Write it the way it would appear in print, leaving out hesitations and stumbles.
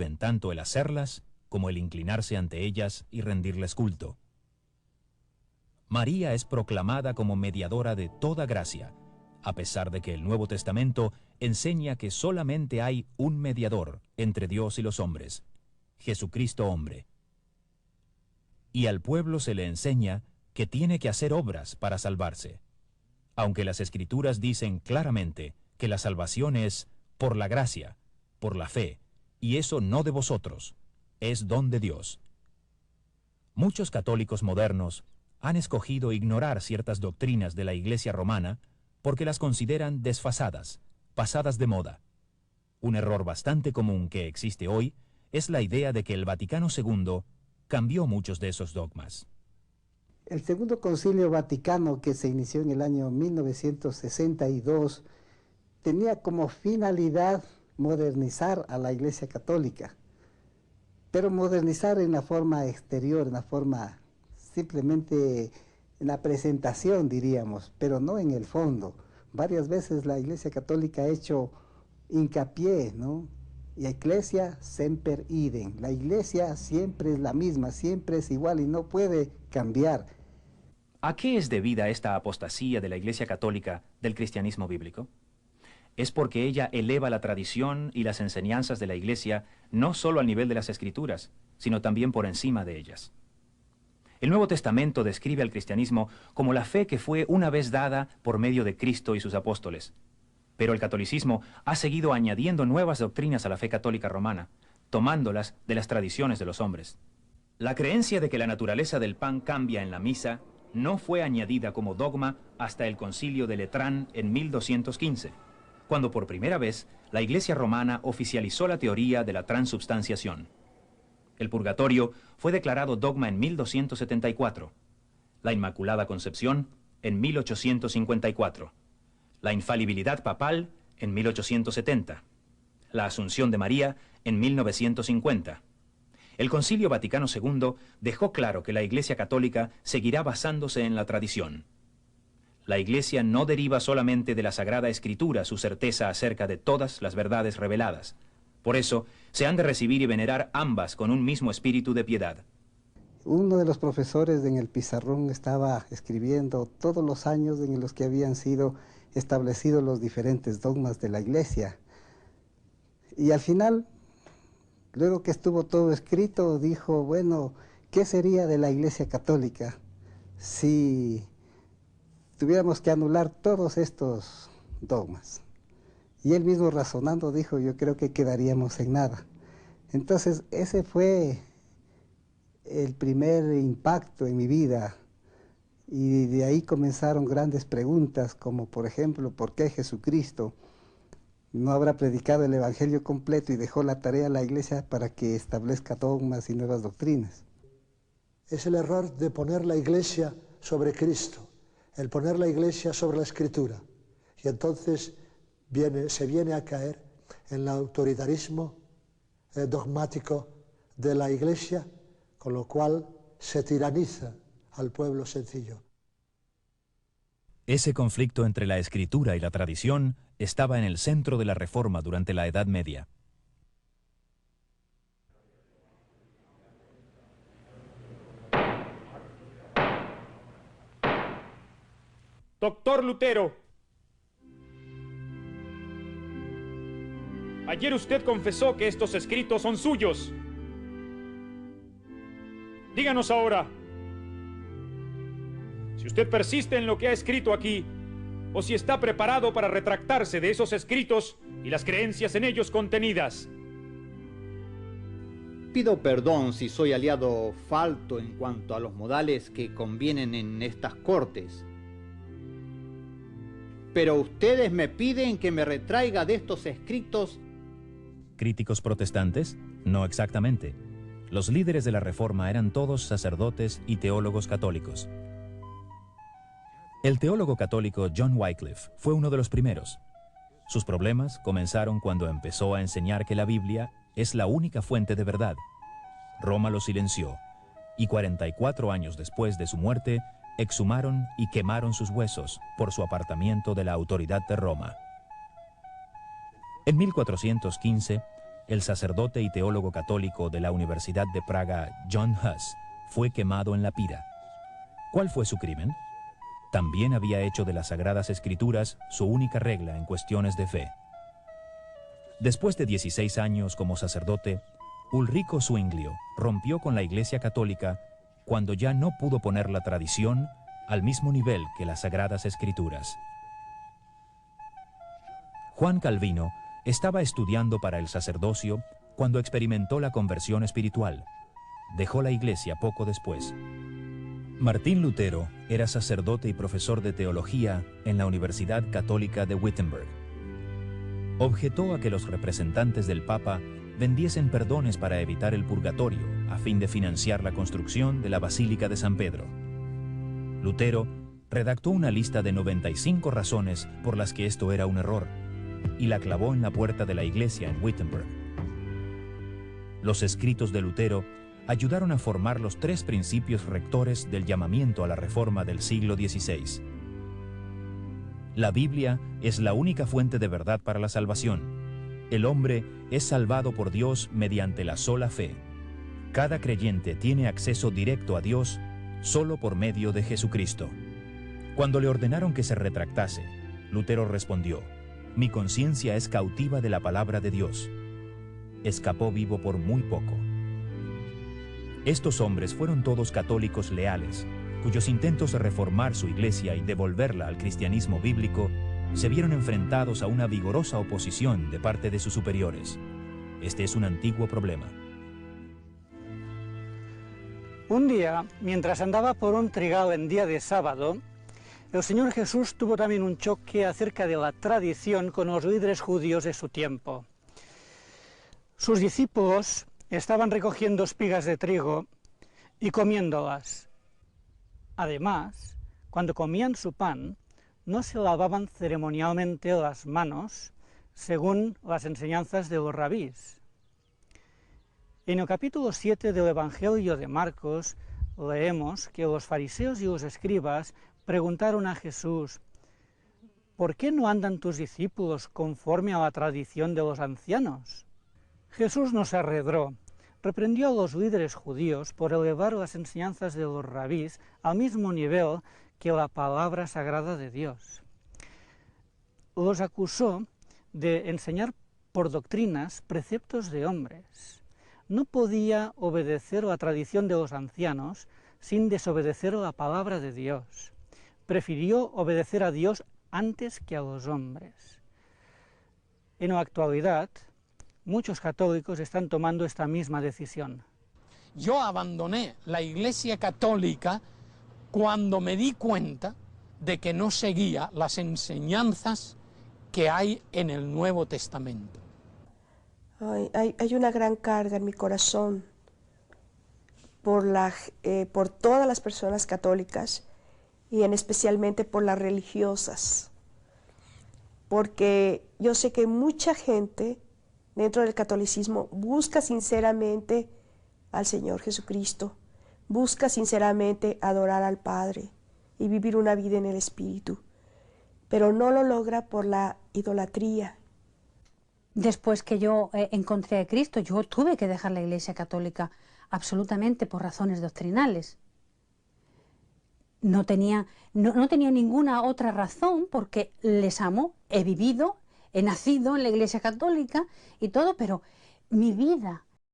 prohíben tanto el hacerlas como el inclinarse ante ellas y rendirles culto. María es proclamada como mediadora de toda gracia, a pesar de que el Nuevo Testamento enseña que solamente hay un mediador entre Dios y los hombres, Jesucristo hombre. Y al pueblo se le enseña que tiene que hacer obras para salvarse, aunque las Escrituras dicen claramente que la salvación es por la gracia, por la fe, y eso no de vosotros, es don de Dios. Muchos católicos modernos han escogido ignorar ciertas doctrinas de la Iglesia romana porque las consideran desfasadas, pasadas de moda. Un error bastante común que existe hoy es la idea de que el Vaticano II cambió muchos de esos dogmas. El Segundo Concilio Vaticano, que se inició en el año 1962, tenía como finalidad modernizar a la Iglesia Católica, pero modernizar en la forma exterior, en la forma simplemente en la presentación, diríamos, pero no en el fondo. Varias veces la Iglesia Católica ha hecho hincapié, ¿no? Y Ecclesia semper idem. La Iglesia siempre es la misma, siempre es igual y no puede cambiar. ¿A qué es debida esta apostasía de la Iglesia Católica del cristianismo bíblico? Es porque ella eleva la tradición y las enseñanzas de la Iglesia no solo al nivel de las Escrituras, sino también por encima de ellas. El Nuevo Testamento describe al cristianismo como la fe que fue una vez dada por medio de Cristo y sus apóstoles. Pero el catolicismo ha seguido añadiendo nuevas doctrinas a la fe católica romana, tomándolas de las tradiciones de los hombres. La creencia de que la naturaleza del pan cambia en la misa no fue añadida como dogma hasta el Concilio de Letrán en 1215, cuando por primera vez la Iglesia romana oficializó la teoría de la transubstanciación. El purgatorio fue declarado dogma en 1274, la Inmaculada Concepción en 1854, la infalibilidad papal en 1870, la Asunción de María en 1950. El Concilio Vaticano II dejó claro que la Iglesia Católica seguirá basándose en la tradición. La Iglesia no deriva solamente de la Sagrada Escritura su certeza acerca de todas las verdades reveladas. Por eso, se han de recibir y venerar ambas con un mismo espíritu de piedad. Uno de los profesores en el pizarrón estaba escribiendo todos los años en los que habían sido establecidos los diferentes dogmas de la Iglesia. Y al final, luego que estuvo todo escrito, dijo, bueno, ¿qué sería de la Iglesia Católica si tuviéramos que anular todos estos dogmas? Y él mismo razonando dijo, yo creo que quedaríamos en nada. Entonces, ese fue el primer impacto en mi vida. Y de ahí comenzaron grandes preguntas, como por ejemplo, ¿por qué Jesucristo no habrá predicado el Evangelio completo y dejó la tarea a la Iglesia para que establezca dogmas y nuevas doctrinas? Es el error de poner la Iglesia sobre Cristo, el poner la Iglesia sobre la Escritura. Y entonces se viene a caer en el autoritarismo dogmático de la Iglesia, con lo cual se tiraniza al pueblo sencillo. Ese conflicto entre la Escritura y la tradición estaba en el centro de la Reforma durante la Edad Media. Doctor Lutero, ayer usted confesó que estos escritos son suyos. Díganos ahora, si usted persiste en lo que ha escrito aquí, o si está preparado para retractarse de esos escritos y las creencias en ellos contenidas. Pido perdón si soy aliado falto en cuanto a los modales que convienen en estas cortes. Pero ustedes me piden que me retraiga de estos escritos. ¿Críticos protestantes? No exactamente. Los líderes de la Reforma eran todos sacerdotes y teólogos católicos. El teólogo católico John Wycliffe fue uno de los primeros. Sus problemas comenzaron cuando empezó a enseñar que la Biblia es la única fuente de verdad. Roma lo silenció, y 44 años después de su muerte, exhumaron y quemaron sus huesos por su apartamiento de la autoridad de Roma. En 1415, el sacerdote y teólogo católico de la Universidad de Praga, John Hus, fue quemado en la pira. ¿Cuál fue su crimen? También había hecho de las Sagradas Escrituras su única regla en cuestiones de fe. Después de 16 años como sacerdote, Ulrico Zwinglio rompió con la Iglesia Católica cuando ya no pudo poner la tradición al mismo nivel que las Sagradas Escrituras. Juan Calvino estaba estudiando para el sacerdocio cuando experimentó la conversión espiritual. Dejó la Iglesia poco después. Martín Lutero era sacerdote y profesor de teología en la Universidad Católica de Wittenberg. Objetó a que los representantes del Papa vendiesen perdones para evitar el purgatorio, a fin de financiar la construcción de la Basílica de San Pedro. Lutero redactó una lista de 95 razones por las que esto era un error, y la clavó en la puerta de la iglesia en Wittenberg. Los escritos de Lutero ayudaron a formar los 3 principios rectores del llamamiento a la Reforma del siglo XVI. La Biblia es la única fuente de verdad para la salvación. El hombre es salvado por Dios mediante la sola fe. Cada creyente tiene acceso directo a Dios solo por medio de Jesucristo. Cuando le ordenaron que se retractase, Lutero respondió: «Mi conciencia es cautiva de la palabra de Dios». Escapó vivo por muy poco. Estos hombres fueron todos católicos leales, cuyos intentos de reformar su iglesia y devolverla al cristianismo bíblico se vieron enfrentados a una vigorosa oposición de parte de sus superiores. Este es un antiguo problema. Un día, mientras andaba por un trigal en día de sábado, el Señor Jesús tuvo también un choque acerca de la tradición con los líderes judíos de su tiempo. Sus discípulos estaban recogiendo espigas de trigo y comiéndolas. Además, cuando comían su pan, no se lavaban ceremonialmente las manos, según las enseñanzas de los rabís. En el capítulo 7 del Evangelio de Marcos leemos que los fariseos y los escribas preguntaron a Jesús: ¿por qué no andan tus discípulos conforme a la tradición de los ancianos? Jesús no se arredró, reprendió a los líderes judíos por elevar las enseñanzas de los rabís al mismo nivel que la palabra sagrada de Dios. Los acusó de enseñar por doctrinas preceptos de hombres. No podía obedecer la tradición de los ancianos sin desobedecer la palabra de Dios. Prefirió obedecer a Dios antes que a los hombres. En la actualidad, muchos católicos están tomando esta misma decisión. Yo abandoné la Iglesia Católica cuando me di cuenta de que no seguía las enseñanzas que hay en el Nuevo Testamento. Hay una gran carga en mi corazón por todas las personas católicas y especialmente por las religiosas, porque yo sé que mucha gente dentro del catolicismo busca sinceramente al Señor Jesucristo, busca sinceramente adorar al Padre y vivir una vida en el Espíritu, pero no lo logra por la idolatría. Después que yo encontré a Cristo, yo tuve que dejar la Iglesia Católica absolutamente por razones doctrinales. No tenía ninguna otra razón, porque les amo, he vivido, he nacido en la Iglesia Católica y todo, pero mi vida